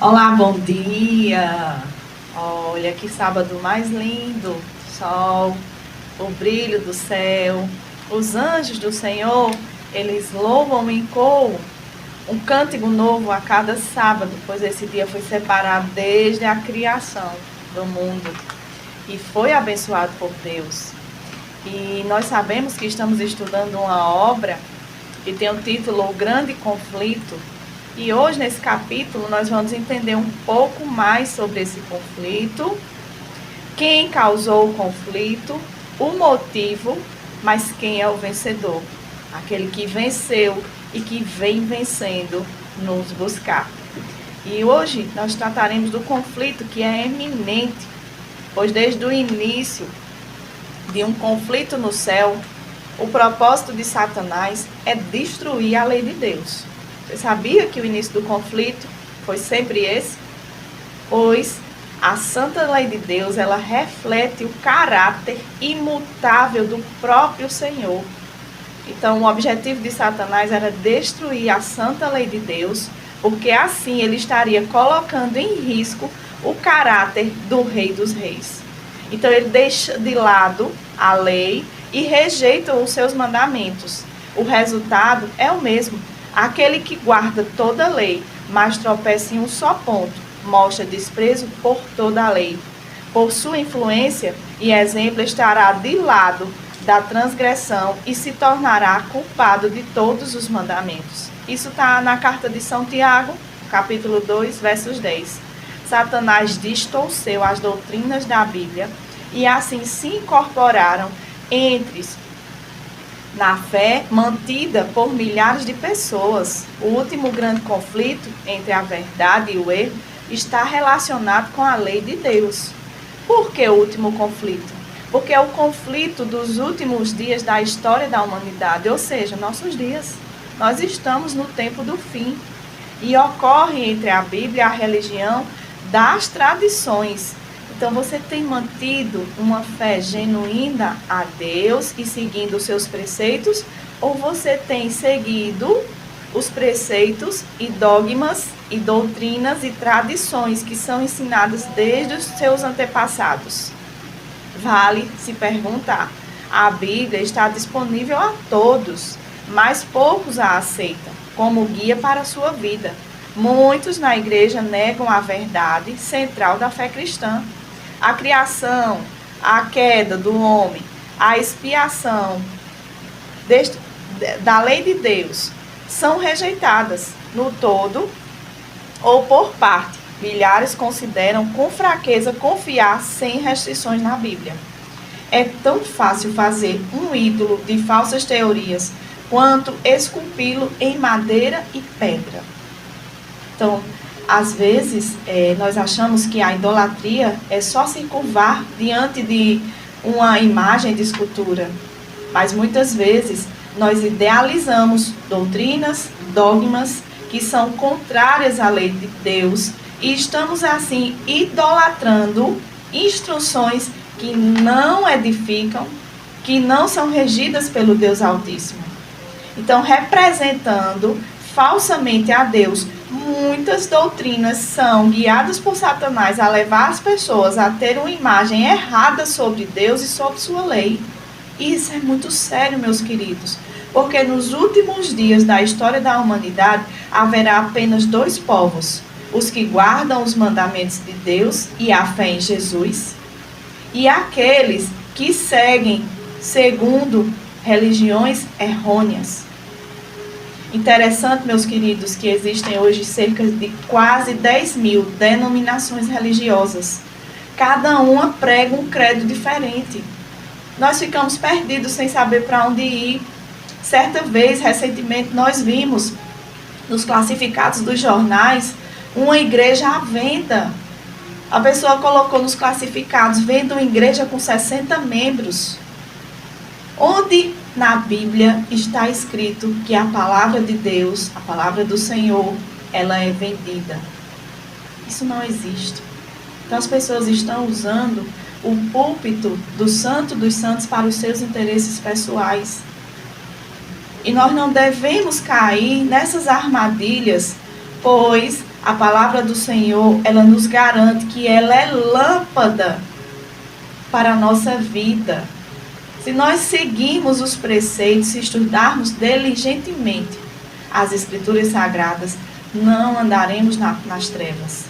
Olá, bom dia! Olha que sábado mais lindo! Sol, o brilho do céu, os anjos do Senhor, eles louvam em coro um cântico novo a cada sábado, pois esse dia foi separado desde a criação do mundo e foi abençoado por Deus. E nós sabemos que estamos estudando uma obra que tem o título O Grande Conflito. E hoje, nesse capítulo, nós vamos entender um pouco mais sobre esse conflito, quem causou o conflito, o motivo, mas quem é o vencedor. Aquele que venceu e que vem vencendo nos buscar. E hoje nós trataremos do conflito que é eminente, pois desde o início de um conflito no céu, o propósito de Satanás é destruir a lei de Deus. Você sabia que o início do conflito foi sempre esse? Pois a santa lei de Deus, ela reflete o caráter imutável do próprio Senhor. Então, o objetivo de Satanás era destruir a santa lei de Deus, porque assim ele estaria colocando em risco o caráter do Rei dos Reis. Então, ele deixa de lado a lei e rejeita os seus mandamentos. O resultado é o mesmo. Aquele que guarda toda a lei, mas tropeça em um só ponto, mostra desprezo por toda a lei. Por sua influência e exemplo, estará de lado da transgressão e se tornará culpado de todos os mandamentos. Isso está na carta de São Tiago, capítulo 2, versos 10. Satanás distorceu as doutrinas da Bíblia e assim se incorporaram na fé mantida por milhares de pessoas. O último grande conflito entre a verdade e o erro está relacionado com a lei de Deus. Por que o último conflito? Porque é o conflito dos últimos dias da história da humanidade, ou seja, nossos dias. Nós estamos no tempo do fim. E ocorre entre a Bíblia e a religião das tradições. Então, você tem mantido uma fé genuína a Deus e seguindo os seus preceitos? Ou você tem seguido os preceitos e dogmas e doutrinas e tradições que são ensinadas desde os seus antepassados? Vale se perguntar. A Bíblia está disponível a todos, mas poucos a aceitam como guia para a sua vida. Muitos na igreja negam a verdade central da fé cristã. A criação, a queda do homem, a expiação da lei de Deus são rejeitadas no todo ou por parte. Milhares consideram com fraqueza confiar sem restrições na Bíblia. É tão fácil fazer um ídolo de falsas teorias quanto esculpi-lo em madeira e pedra. Então, às vezes, nós achamos que a idolatria é só se curvar diante de uma imagem de escultura. Mas muitas vezes nós idealizamos doutrinas, dogmas que são contrárias à lei de Deus e estamos assim idolatrando instruções que não edificam, que não são regidas pelo Deus Altíssimo. Então, representando falsamente a Deus, muitas doutrinas são guiadas por Satanás a levar as pessoas a ter uma imagem errada sobre Deus e sobre sua lei. E isso é muito sério, meus queridos, porque nos últimos dias da história da humanidade haverá apenas dois povos: os que guardam os mandamentos de Deus e a fé em Jesus, e aqueles que seguem segundo religiões errôneas. Interessante, meus queridos, que existem hoje cerca de quase 10.000 denominações religiosas. Cada uma prega um credo diferente. Nós ficamos perdidos sem saber para onde ir. Certa vez, recentemente, nós vimos nos classificados dos jornais uma igreja à venda. A pessoa colocou nos classificados: vendo uma igreja com 60 membros. Onde na Bíblia está escrito que a palavra de Deus, a palavra do Senhor, ela é vendida? Isso não existe. Então as pessoas estão usando o púlpito do Santo dos Santos para os seus interesses pessoais. E nós não devemos cair nessas armadilhas Pois a palavra do Senhor, ela nos garante que ela é lâmpada para a nossa vida. Se nós seguirmos os preceitos e estudarmos diligentemente as Escrituras Sagradas, não andaremos nas trevas.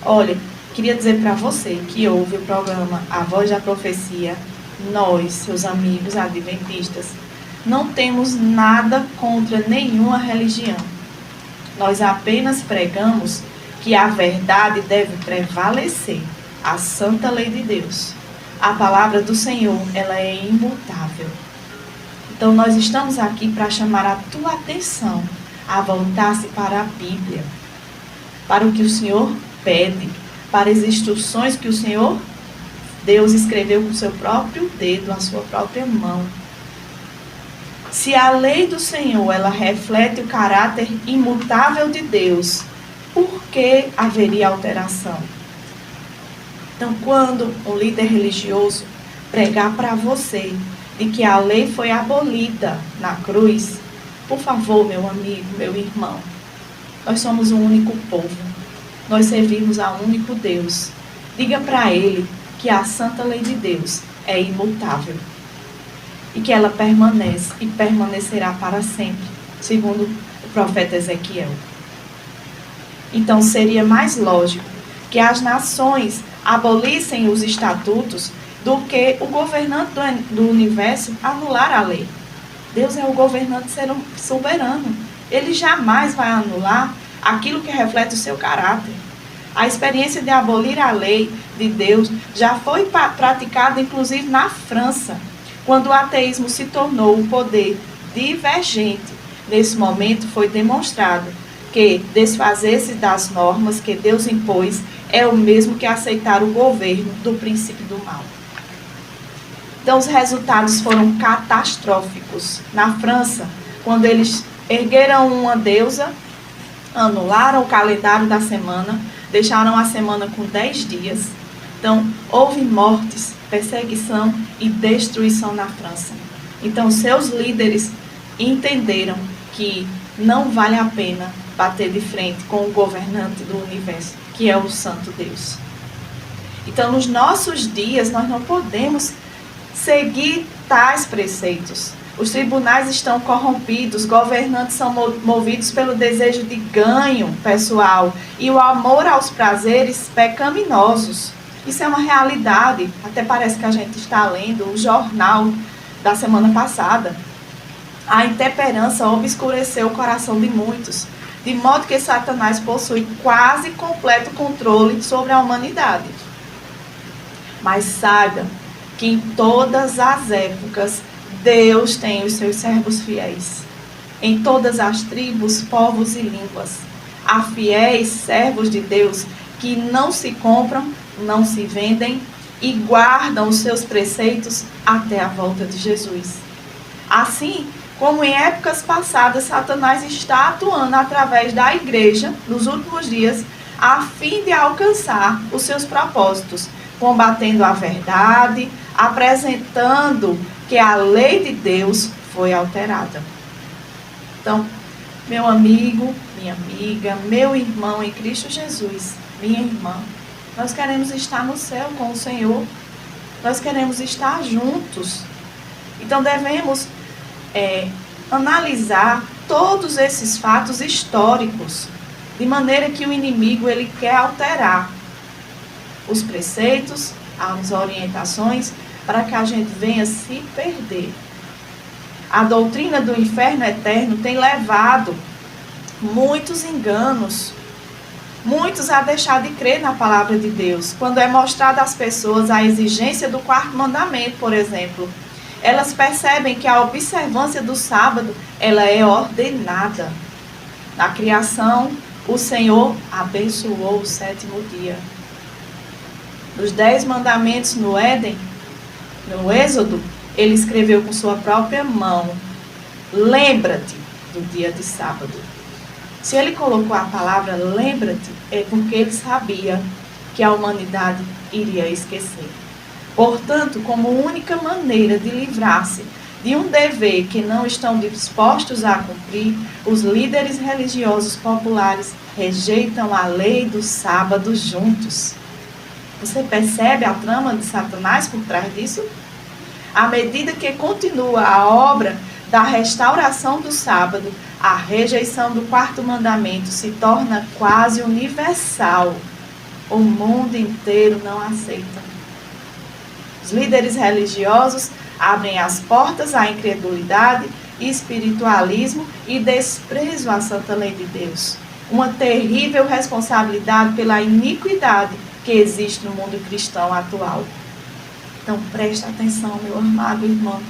Olha, queria dizer para você que ouve o programa A Voz da Profecia, nós, seus amigos adventistas, não temos nada contra nenhuma religião. Nós apenas pregamos que a verdade deve prevalecer, a santa lei de Deus. A palavra do Senhor, ela é imutável. Então nós estamos aqui para chamar a tua atenção a voltar-se para a Bíblia, para o que o Senhor pede, para as instruções que o Senhor, Deus escreveu com o seu próprio dedo, a sua própria mão. Se a lei do Senhor, ela reflete o caráter imutável de Deus, por que haveria alteração? Então, quando um líder religioso pregar para você de que a lei foi abolida na cruz, por favor, meu amigo, meu irmão, nós somos um único povo, nós servimos a um único Deus. Diga para ele que a santa lei de Deus é imutável e que ela permanece e permanecerá para sempre, segundo o profeta Ezequiel. Então seria mais lógico que as nações abolissem os estatutos do que o governante do universo anular a lei. Deus é o governante soberano. Ele jamais vai anular aquilo que reflete o seu caráter. A experiência de abolir a lei de Deus já foi praticada, inclusive, na França, quando o ateísmo se tornou um poder divergente. Nesse momento foi demonstrado que desfazer-se das normas que Deus impôs é o mesmo que aceitar o governo do princípio do mal. Então, os resultados foram catastróficos. Na França, quando eles ergueram uma deusa, anularam o calendário da semana, deixaram a semana com 10 dias. Então, houve mortes, perseguição e destruição na França. Então, seus líderes entenderam que não vale a pena bater de frente com o governante do universo, que é o Santo Deus. Então, nos nossos dias, nós não podemos seguir tais preceitos. Os tribunais estão corrompidos, governantes são movidos pelo desejo de ganho pessoal e o amor aos prazeres pecaminosos. Isso é uma realidade. Até parece que a gente está lendo o jornal da semana passada. A intemperança obscureceu o coração de muitos, de modo que Satanás possui quase completo controle sobre a humanidade. Mas saiba que em todas as épocas Deus tem os seus servos fiéis. Em todas as tribos, povos e línguas. Há fiéis servos de Deus que não se compram, não se vendem e guardam os seus preceitos até a volta de Jesus. Assim, como em épocas passadas, Satanás está atuando através da igreja nos últimos dias a fim de alcançar os seus propósitos, combatendo a verdade, apresentando que a lei de Deus foi alterada. Então, meu amigo, minha amiga, meu irmão em Cristo Jesus, minha irmã, nós queremos estar no céu com o Senhor, nós queremos estar juntos. Então, devemos analisar todos esses fatos históricos, de maneira que o inimigo ele quer alterar os preceitos, as orientações, para que a gente venha se perder. A doutrina do inferno eterno tem levado muitos enganos, muitos a deixar de crer na palavra de Deus. Quando é mostrada às pessoas a exigência do quarto mandamento, por exemplo, elas percebem que a observância do sábado, ela é ordenada. Na criação, o Senhor abençoou o sétimo dia. Nos 10 mandamentos no Éden, no Êxodo, ele escreveu com sua própria mão: lembra-te do dia de sábado. Se ele colocou a palavra lembra-te, é porque ele sabia que a humanidade iria esquecer. Portanto, como única maneira de livrar-se de um dever que não estão dispostos a cumprir, os líderes religiosos populares rejeitam a lei do sábado juntos. Você percebe a trama de Satanás por trás disso? À medida que continua a obra da restauração do sábado, a rejeição do quarto mandamento se torna quase universal. O mundo inteiro não aceita. Os líderes religiosos abrem as portas à incredulidade, espiritualismo e desprezo à santa lei de Deus. Uma terrível responsabilidade pela iniquidade que existe no mundo cristão atual. Então presta atenção, meu amado irmão.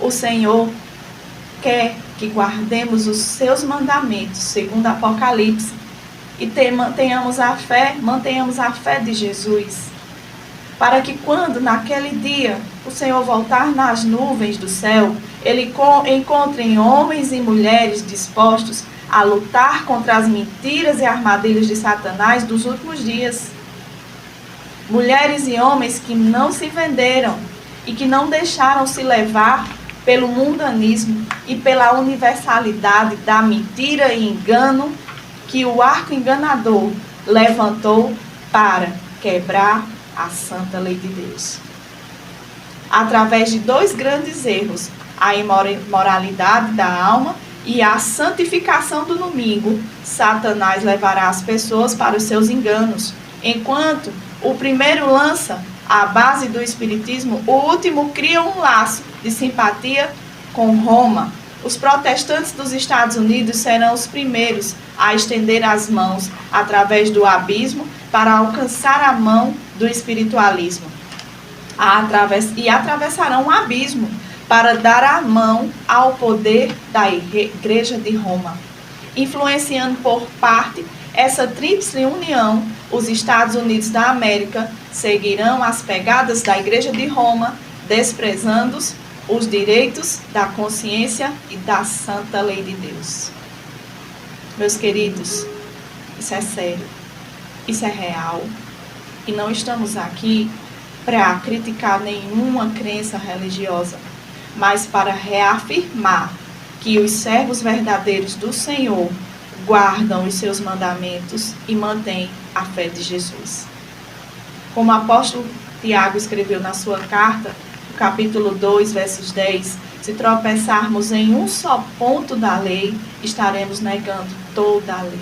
O Senhor quer que guardemos os seus mandamentos, segundo Apocalipse, e mantenhamos a fé de Jesus, para que quando naquele dia o Senhor voltar nas nuvens do céu, Ele encontre homens e mulheres dispostos a lutar contra as mentiras e armadilhas de Satanás dos últimos dias. Mulheres e homens que não se venderam e que não deixaram se levar pelo mundanismo e pela universalidade da mentira e engano que o arco enganador levantou para quebrar a santa lei de Deus. Através de dois grandes erros, a imoralidade da alma e a santificação do domingo, Satanás levará as pessoas para os seus enganos. Enquanto o primeiro lança a base do espiritismo, o último cria um laço de simpatia com Roma. Os protestantes dos Estados Unidos serão os primeiros a estender as mãos através do abismo para alcançar a mão do espiritualismo. E atravessarão um abismo para dar a mão ao poder da Igreja de Roma. Influenciando por parte essa tríplice união, os Estados Unidos da América seguirão as pegadas da Igreja de Roma, desprezando os direitos da consciência e da santa lei de Deus. Meus queridos, isso é sério, isso é real, e não estamos aqui para criticar nenhuma crença religiosa, mas para reafirmar que os servos verdadeiros do Senhor guardam os seus mandamentos e mantêm a fé de Jesus. Como o apóstolo Tiago escreveu na sua carta, no capítulo 2, versos 10, se tropeçarmos em um só ponto da lei, estaremos negando toda a lei.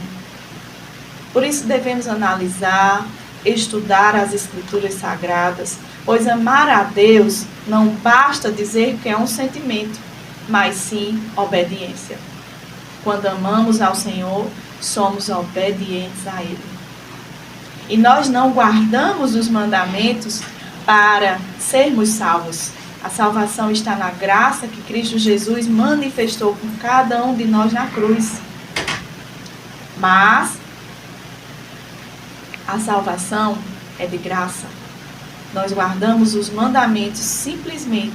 Por isso devemos analisar, estudar as Escrituras Sagradas, pois amar a Deus não basta dizer que é um sentimento, mas sim obediência. Quando amamos ao Senhor, somos obedientes a Ele. E nós não guardamos os mandamentos para sermos salvos. A salvação está na graça que Cristo Jesus manifestou por cada um de nós na cruz. Mas a salvação é de graça. Nós guardamos os mandamentos simplesmente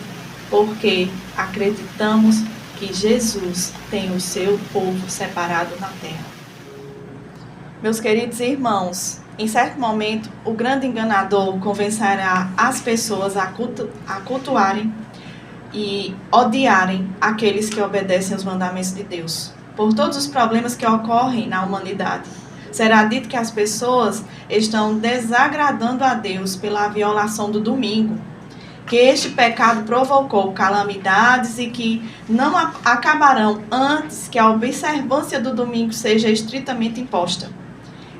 porque acreditamos que Jesus tem o seu povo separado na terra. Meus queridos irmãos, em certo momento, o grande enganador convencerá as pessoas a cultuarem e odiarem aqueles que obedecem aos mandamentos de Deus, por todos os problemas que ocorrem na humanidade. Será dito que as pessoas estão desagradando a Deus pela violação do domingo, que este pecado provocou calamidades e que não acabarão antes que a observância do domingo seja estritamente imposta.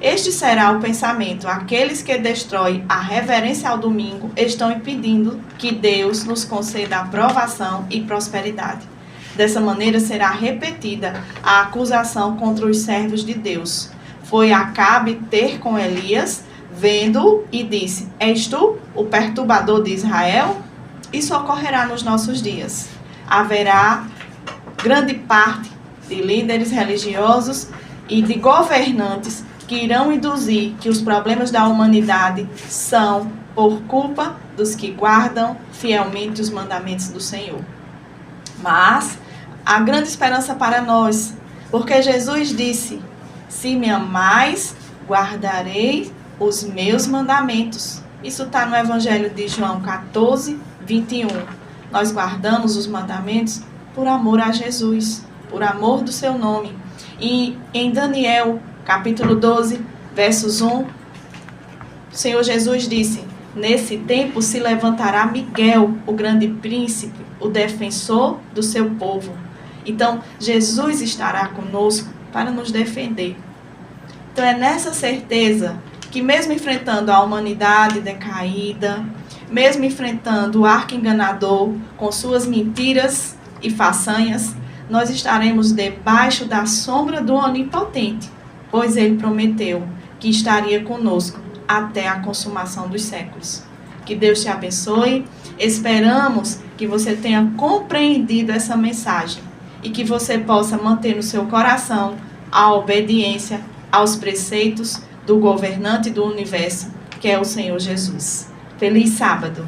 Este será o pensamento. Aqueles que destroem a reverência ao domingo estão impedindo que Deus nos conceda aprovação e prosperidade. Dessa maneira será repetida a acusação contra os servos de Deus. Foi Acabe ter com Elias, vendo-o e disse: És tu o perturbador de Israel? Isso ocorrerá nos nossos dias. Haverá grande parte de líderes religiosos e de governantes que irão induzir que os problemas da humanidade são por culpa dos que guardam fielmente os mandamentos do Senhor. Mas há grande esperança para nós, porque Jesus disse: se me amais, guardarei os meus mandamentos. Isso está no Evangelho de João 14, 21. nós guardamos os mandamentos por amor a Jesus, por amor do seu nome. E em Daniel, capítulo 12, versos 1, o Senhor Jesus disse: nesse tempo se levantará Miguel, o grande príncipe, o defensor do seu povo. Então, Jesus estará conosco para nos defender. Então, é nessa certeza que, mesmo enfrentando a humanidade decaída, mesmo enfrentando o arco enganador com suas mentiras e façanhas, nós estaremos debaixo da sombra do Onipotente, pois Ele prometeu que estaria conosco até a consumação dos séculos. Que Deus te abençoe. Esperamos que você tenha compreendido essa mensagem e que você possa manter no seu coração a obediência aos preceitos do governante do universo, que é o Senhor Jesus. Feliz sábado!